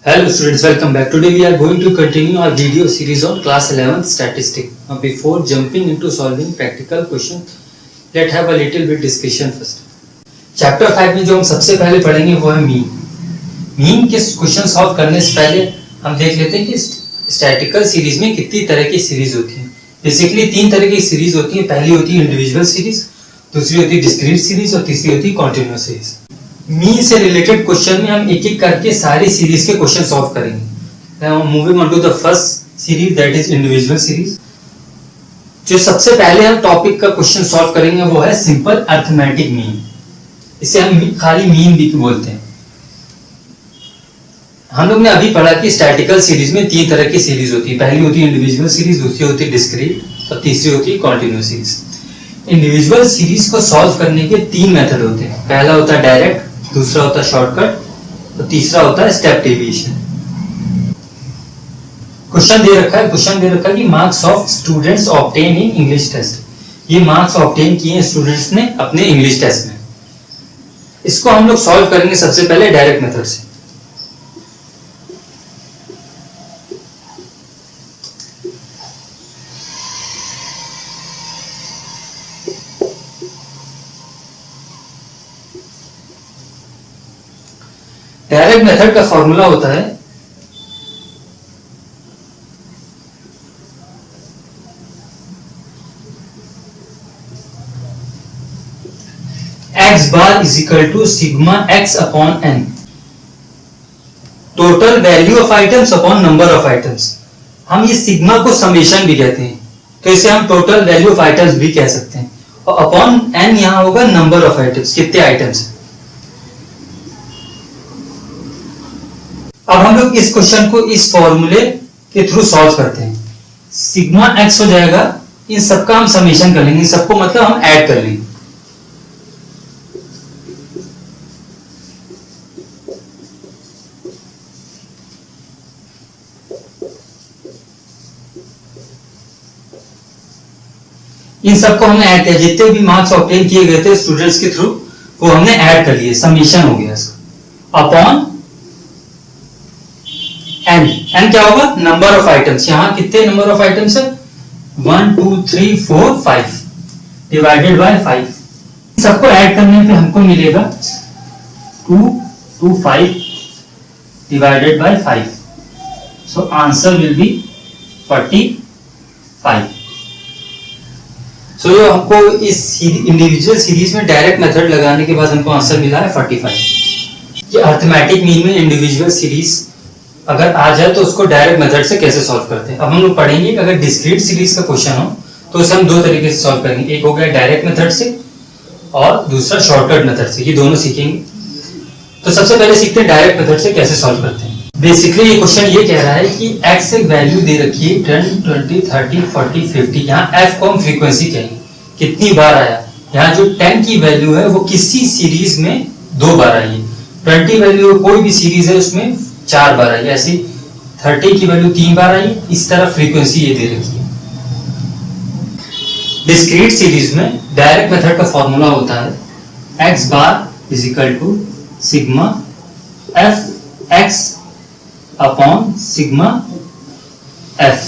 Hello students, welcome back. Today we are going to continue our video series on class 11th statistics. Now before jumping into solving practical questions, let's have a little bit discussion first. Chapter 5 में जो हम सबसे पहले पढ़ेंगे वो है mean. Mean के question solve करने से पहले हम देख लेते हैं कि स्टैटिकल सीरीज में कितनी तरह की सीरीज होती है. बेसिकली तीन तरह की सीरीज होती है. पहली होती है इंडिविजुअल सीरीज, दूसरी होती है डिस्क्रीट सीरीज और तीसरी होती है कॉन्टिन्यूअस सीरीज. मीन से रिलेटेड क्वेश्चन में हम एक एक करके सारी सीरीज के क्वेश्चन सॉल्व करेंगे. Moving on to the first series that is individual series. जो सबसे पहले हम टॉपिक का क्वेश्चन सॉल्व करेंगे वो है सिंपल अरिथमेटिक मीन. इसे हम खाली मीन भी बोलते हैं. हम लोग ने अभी पढ़ा कि स्टैटिकल सीरीज में तीन तरह की सीरीज होती है. पहली होती है इंडिविजुअल सीरीज, दूसरी होती है डिस्क्रीट और तीसरी होती है कॉन्टिन्यूअस सीरीज. इंडिविजुअल सीरीज को सॉल्व करने के तीन मेथड होते हैं. पहला होता है डायरेक्ट, दूसरा होता है शॉर्टकट और तीसरा होता है स्टेप डेविएशन. क्वेश्चन दे रखा है कि marks of students obtain in English test. ये मार्क्स ऑब्टेन किए हैं स्टूडेंट्स ने अपने इंग्लिश टेस्ट में. इसको हम लोग सॉल्व करेंगे सबसे पहले डायरेक्ट मेथड से. डायरेक्ट मेथड का फॉर्मूला होता है x bar is equal to sigma x upon n. Total value of items upon number of items. हम ये सिग्मा को समेशन भी कहते हैं, तो इसे हम टोटल वैल्यू ऑफ आइटम्स भी कह सकते हैं. और अपॉन n यहां होगा नंबर ऑफ आइटम्स, कितने आइटम्स. अब हम लोग इस क्वेश्चन को इस फॉर्मूले के थ्रू सॉल्व करते हैं. सिग्मा x हो जाएगा, इन सबका हम समेशन कर लेंगे. इन सबको मतलब हम ऐड कर लेंगे. इन सबको हमने ऐड किया. जितने भी मार्क्स ऑब्टेन किए गए थे स्टूडेंट्स के थ्रू वो हमने ऐड कर लिए. समेशन हो गया इसका अपॉन n क्या होगा, नंबर ऑफ आइटम्स. यहां कितने नंबर ऑफ आइटम्स है, 1 2 3 4 5 डिवाइडेड बाय 5. सबको ऐड करने पे हमको मिलेगा 225 divided by 5. So answer will be 45. सो हमको इस इंडिविजुअल सीरीज में डायरेक्ट मेथड लगाने के बाद हमको आंसर मिला है 45. ये अरिथमेटिक मीन में इंडिविजुअल सीरीज अगर आ जाए तो उसको डायरेक्ट मेथड से कैसे सॉल्व करते हैं. अब हम लोग पढ़ेंगे कि अगर डिस्क्रीट सीरीज का क्वेश्चन हो तो उसे हम दो तरीके से सॉल्व करेंगे. एक हो गया डायरेक्ट मेथड से और दूसरा शॉर्टकट मेथड से. ये दोनों सीखेंगे. तो सबसे पहले सीखते हैं डायरेक्ट मेथड से कैसे सॉल्व करते हैं. बेसिकली ये क्वेश्चन ये कह रहा है कि x एक वैल्यू दे रखी है 10 20 30 40 50. यहाँ f को हम फ्रीक्वेंसी कहेंगे, कितनी बार आया. यहाँ जो 10 की वैल्यू है वो किसी सीरीज में 2 बार आई है. 20 वैल्यू कोई भी सीरीज है उसमें 4 बार आई. ऐसी 30 की वैल्यू 3 बार आई. इस तरह फ्रीक्वेंसी ये दे रखी है. डिस्क्रीट सीरीज में डायरेक्ट मेथड का फॉर्मूला होता है x bar is equal to sigma f x upon sigma f.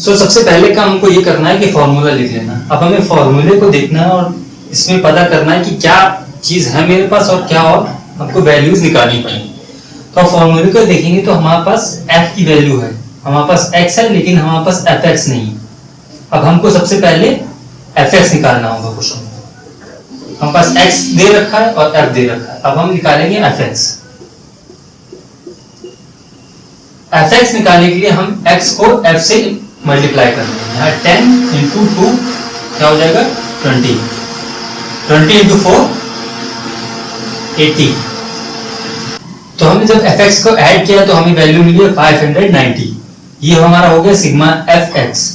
So सबसे पहले काम हमको ये करना है कि फॉर्मूला लिख लेना. अब हमें फॉर्मूले को देखना है और इसमें पता करना है कि क्या चीज है मेरे पास और क्या और आपको वैल्यूज निकालनी पड़ेगी. तो फॉर्मूले को देखेंगे तो हमारे पास f की वैल्यू है, हमारे पास x है, लेकिन हमारे पास fx नहीं है. अब हमको सबसे पहले fx निकालना होगा. क्वेश्चन हमारे पास x दे रखा है और f दे रखा है. अब हम निकालेंगे fx. fx निकालने के लिए हम x को f से मल्टीप्लाई कर देंगे. यहाँ 10 इंटू 2 क्या हो जाएगा 20. 20 इंटू 4 80. तो हमने जब fx को ऐड किया तो हमें वैल्यू मिली है 590. ये हमारा हो गया सिग्मा fx.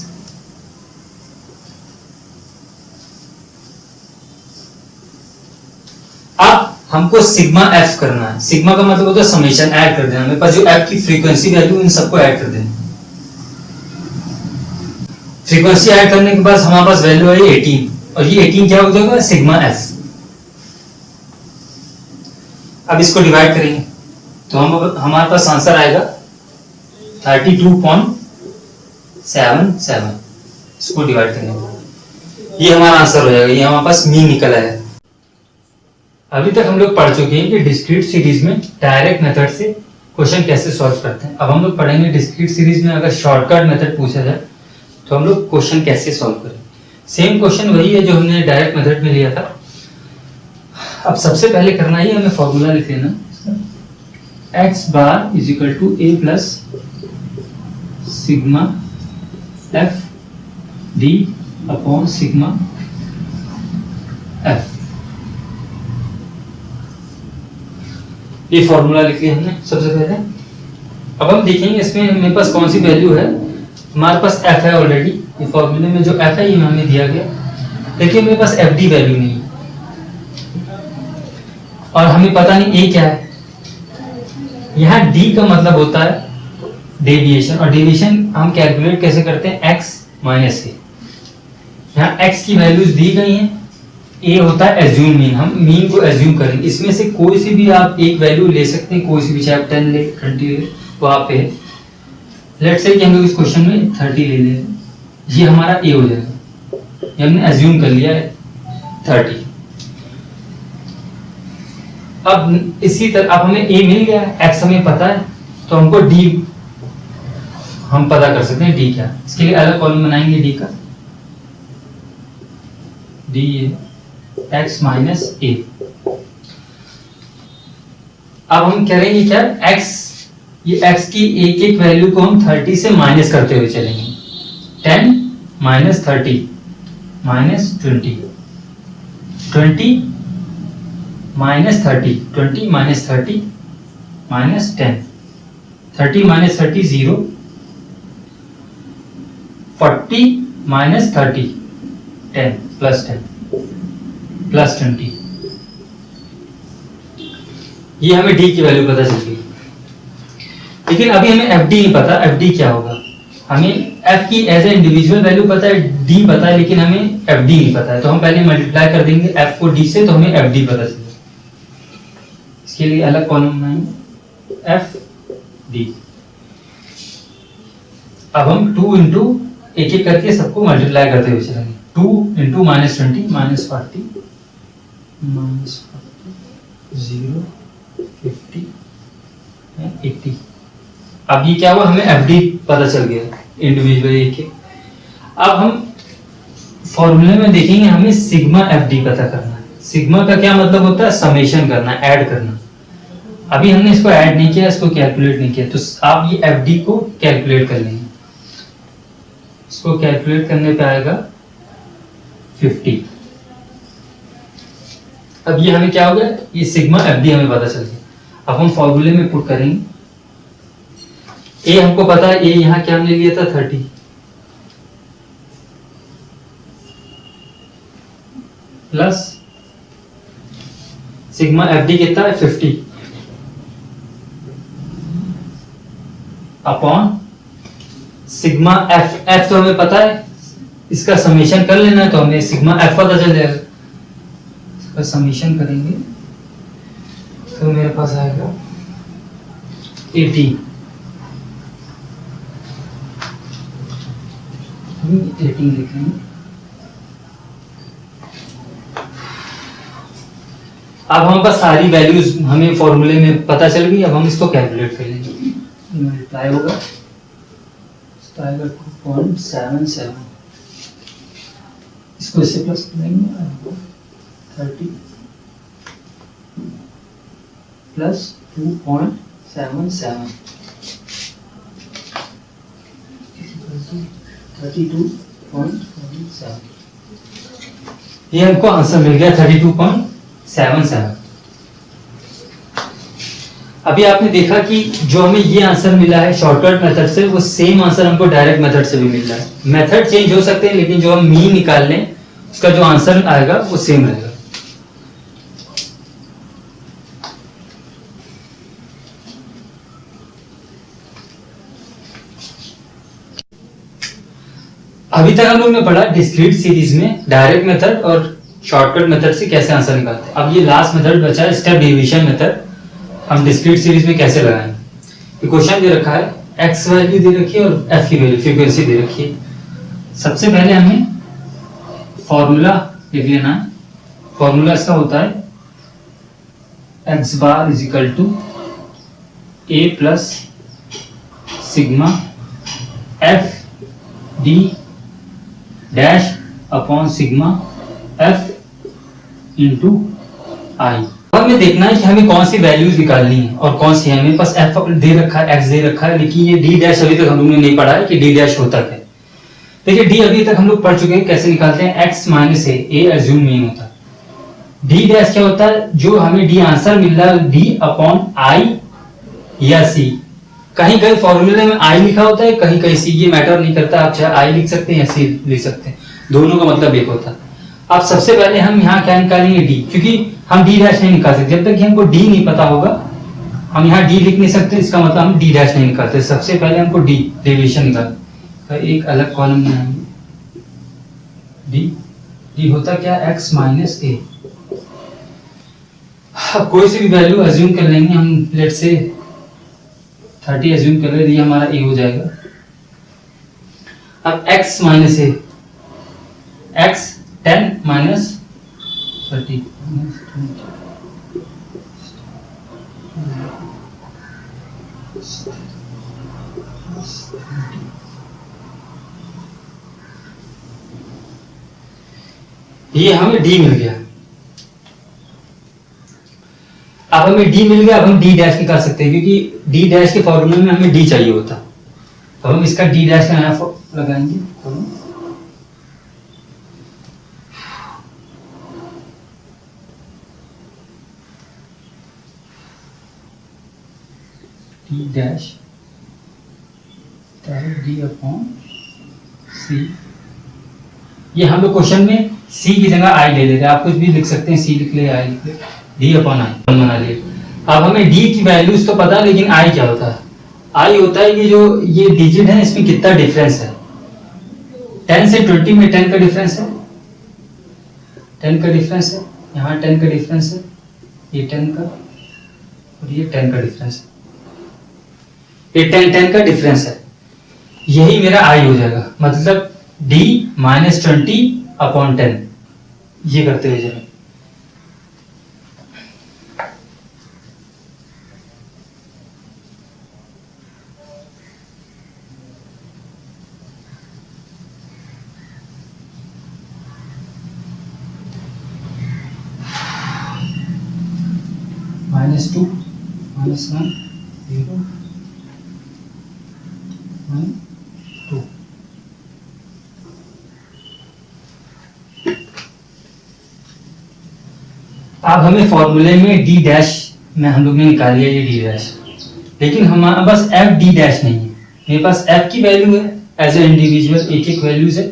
अब हमको सिग्मा f करना है. सिग्मा का मतलब होता है समेशन, ऐड कर देना. हमें पास जो f की फ्रीक्वेंसी वैल्यू इन सबको ऐड कर देना. फ्रीक्वेंसी ऐड करने के बाद हमारे पास वैल्यू आई 18 और ये 18 क्या हो जाएगा सिग्मा f. अब इसको डिवाइड करेंगे तो हमारे पास आंसर आएगा 32.77। इसको डिवाइड करेंगे, ये हमारा आंसर हो जाएगा, ये हमारे पास मीन निकल आया। अभी तक हम लोग पढ़ चुके हैं कि डिस्क्रीट सीरीज में डायरेक्ट मेथड से क्वेश्चन कैसे सॉल्व करते हैं। अब हम लोग पढ़ेंगे डिस्क्रीट सीरीज में अगर शॉर्टकट मेथड पूछा जाए तो हम लोग क्वेश्चन कैसे सॉल्व करें। सेम क्वेश्चन वही है जो हमने डायरेक्ट मेथड में लिया था। अब सबसे पहले करना ही हमें फॉर्मूला लिख लेना, x bar is equal to a plus sigma f d upon sigma f। ये फॉर्मूला लिख लिया हमने सबसे पहले। अब हम देखेंगे इसमें मेरे पास कौन सी वैल्यू है। हमारे पास f है ऑलरेडी, ये फॉर्मूले में जो f है ये हमें दिया गया, लेकिन मेरे पास fd वैल्यू नहीं है और हमें पता नहीं a क्या है। यहाँ d का मतलब होता है डेविएशन, और डेविएशन हम कैलकुलेट कैसे करते हैं, x माइनस a। यहाँ x की वैल्यूज दी गई हैं, a होता है एज्यूम मीन, हम मीन को एज्यूम करेंगे। इसमें से कोई सी भी आप एक वैल्यू ले सकते हैं, कोई सी भी, चाहे 10 ले 20 ले, वो आप पे। लेट्स से कि हम लोग इस क्वेश्चन में 30 ले लें, ये हमारा a हो जाएगा, ये हमने एज्यूम कर लिया है 30। अब इसी तरह अब हमें a मिल गया, x हमें पता है, तो हमको d हम पता कर सकते हैं d क्या। इसके लिए अलग कॉलम बनाएंगे d का, d x माइनस a। अब हम करेंगे क्या, x, ये x की एक एक वैल्यू को हम 30 से माइनस करते हुए चलेंगे। 10 minus 30 minus 20, 20 minus 30, 20 minus 30 minus 10, 30 minus 30 0, 40 minus 30 10 plus 10 plus 20। ये हमें d की वैल्यू पता चल गई, लेकिन अभी हमें fd नहीं पता, fd क्या होगा। हमें f की एज ए इंडिविजुअल वैल्यू पता है, d पता है, लेकिन हमें fd नहीं पता है। तो हम पहले मल्टीप्लाई कर देंगे f को d से, तो हमें fd पता चलेगा। इसके लिए अलग कॉलम बनाएंगे, fd। अब हम 2 इंटू एक एक करके सबको मल्टीप्लाई करते हुए चलेंगे। 2 इंटू माइनस 20 माइनस 40 माइनस 40 0 50 80। अब ये क्या हुआ, हमें fd पता चल गया इंडिविजुअली एक एक। अब हम फॉर्मूले में देखेंगे, हमें सिग्मा fd पता करना है। सिग्मा का क्या मतलब होता है, समेशन करना, ऐड करना। अभी हमने इसको ऐड नहीं किया, इसको कैलकुलेट नहीं किया, तो आप ये fd को कैलकुलेट कर लेंगे। इसको कैलकुलेट करने पे आएगा 50। अब ये हमें क्या हो गया, ये सिग्मा fd हमें पता चल गया। अब हम फॉर्मूले में पुट करेंगे, a हमको पता है, a यहाँ क्या हमने लिया था 30, प्लस सिग्मा fd कितना है 50 अपॉन सिग्मा f तो हमें पता है, इसका समेशन कर लेना है, तो हमें सिग्मा f पता चल जाएगा। इसका समेशन करेंगे तो मेरे पास आएगा 18 लिखेंगे। अब हमारे पास सारी वैल्यूज हमें फॉर्मूले में पता चल गई। अब हम इसको कैलकुलेट कर लेंगे, मल्टीप्लाई होगा, इसका आएगा 2.77। इसको इससे प्लस करेंगे, 30 प्लस 2.77 32.77। ये हमको आंसर मिल गया 32.77। अभी आपने देखा कि जो हमें ये आंसर मिला है शॉर्टकट मेथड से, वो सेम आंसर हमको डायरेक्ट मेथड से भी मिल रहा है। मेथड चेंज हो सकते हैं, लेकिन जो हम मीन निकाल लें उसका जो आंसर आएगा वो सेम रहेगा। अभी तक हम लोग ने पढ़ा डिस्क्रीट सीरीज में डायरेक्ट मेथड और शॉर्टकट मेथड से कैसे आंसर निकालते हैं। अब ये लास्ट मेथड बचा है, स्टेप डिवीजन मेथड। हम डिस्क्रीट सीरीज में कैसे लगाएंगे। क्वेश्चन दे रखा है, एक्स वैल्यू दे रखी है और एफ की वैल्यू फ्रीक्वेंसी दे रखी है। सबसे पहले हमें फॉर्मूला लिख लेना है। फॉर्मूला इसका होता है X bar is equal to A plus sigma F D dash upon sigma F into I. हमें देखना है कि हमें कौन सी वैल्यूज निकालनी है और कौन सी है। हमें पास एफ दे रखा है, एक्स दे रखा है, लेकिन ये डी डैश अभी तक हम लोग ने नहीं पढ़ा है कि डी डैश होता क्या है। देखिए डी अभी तक हम लोग पढ़ चुके हैं, कैसे निकालते हैं, एक्स माइनस ए एज्यूम मीन होता है। डी डैश क्या होता है, जो हमें डी आंसर मिल रहा है डी अपॉन आई या सी। कहीं कहीं फॉर्मूले में आई लिखा होता है, कहीं कहीं सी, ये मैटर नहीं करता, आप चाहे आई लिख सकते हैं या सी लिख सकते हैं, दोनों का मतलब एक होता है। अब सबसे पहले हम यहाँ क्या निकालेंगे, डी, क्योंकि हम डी डैश नहीं निकाल सकते जब तक कि हमको डी नहीं पता होगा। हम यहाँ डी लिख नहीं सकते, इसका मतलब हम डी डैश नहीं निकालते। सबसे पहले हमको डी डेविएशन निकाल, एक अलग कॉलम बनाएंगे। डी होता क्या, एक्स माइनस ए। अब कोई सी भी वैल्यू अज्यूम कर लेंगे हम, लेट से 30 अज्यूम कर ले, ये हमारा ए हो जाएगा। अब x माइनस ए, x 10 माइनस 30 ये हमें d मिल गया। अब हमें d मिल गया, अब हम d डैश निकाल सकते हैं, क्योंकि d डैश के फॉर्मूले में हमें d चाहिए होता। तो हम इसका d डैश का नया लगाएंगे। d dash d upon c। ये हम लोग क्वेश्चन में c की जगह i ले लेते हैं, आप कुछ भी लिख सकते हैं, c लिख ले, i लिख ले, d अपॉन i बना लिए। अब हमें d की वैल्यूज तो पता है, लेकिन i क्या होता है। i होता है कि जो ये डिजिट है इसमें कितना डिफरेंस है। 10 से 20 में 10 का डिफरेंस है, 10 का डिफरेंस है, यहाँ 10 का डिफरेंस है, ये 10 का और ये 10 का डिफरेंस है, ये 10 का डिफरेंस है। यही मेरा i हो जाएगा, मतलब d माइनस 20 अपॉन 10। ये करते हुए जाए, -2 -1 0 1 2। अब हमें फॉर्मूले में डी डैश में हम लोग ने निकाल लिया ये डी डैश, लेकिन हमारा बस एफ डी डैश नहीं है। मेरे पास एफ की वैल्यू है एज ए इंडिविजुअल, एक एक वैल्यूज है,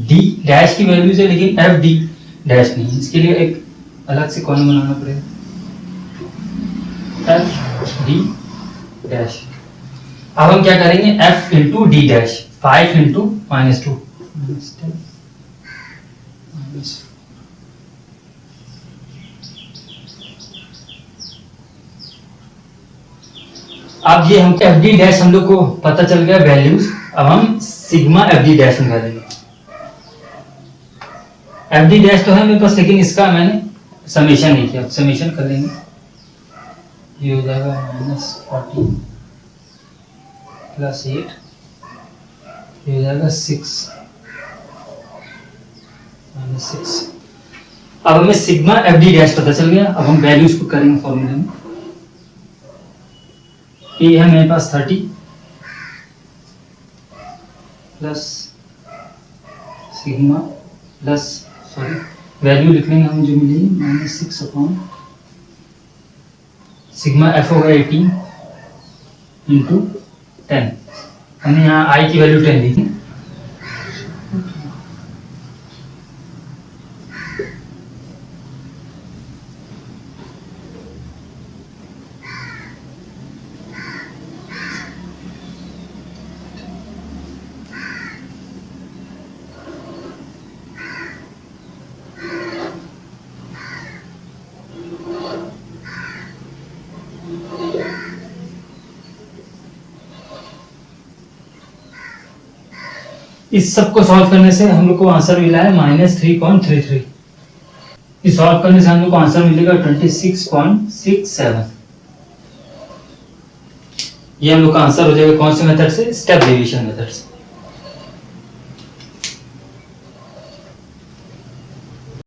डी डैश की वैल्यूज है, लेकिन एफ डी डैश नहीं है। इसके लिए एक अलग से कॉलम बनाना पड़ेगा, एफ डी डैश। अब हम क्या करेंगे, F into D dash, 5 into -2 -10 अब ये हम एफ डी डैश हम लोग को पता चल गया वैल्यूज। अब हम सिग्मा एफ डी डैश निकालेंगे। एफ डी डैश तो है मेरे पास, लेकिन इसका मैंने समेशन नहीं किया, समेशन कर लेंगे। ये हो जाएगा -40 + 8, ये हो जाएगा 6 -6। अब हमें सिग्मा एफ डी डैश पता चल गया। अब हम वैल्यूज को करेंगे फॉर्मूले में। ए है मेरे पास 30 प्लस सिग्मा प्लस वैल्यू लिख लेंगे हम जो मिलेगी -6 अपॉन सिग्मा एफ होगा 18 इंटू 10। हमने यहाँ आई की वैल्यू 10 ली। इस सब को सॉल्व करने से हम लोग को आंसर मिला है -3.33। इस सॉल्व करने से हम लोग को आंसर मिलेगा 26.67। ये हम लोग का आंसर हो जाएगा कौन से मेथड से? स्टेप डेविएशन मेथड से।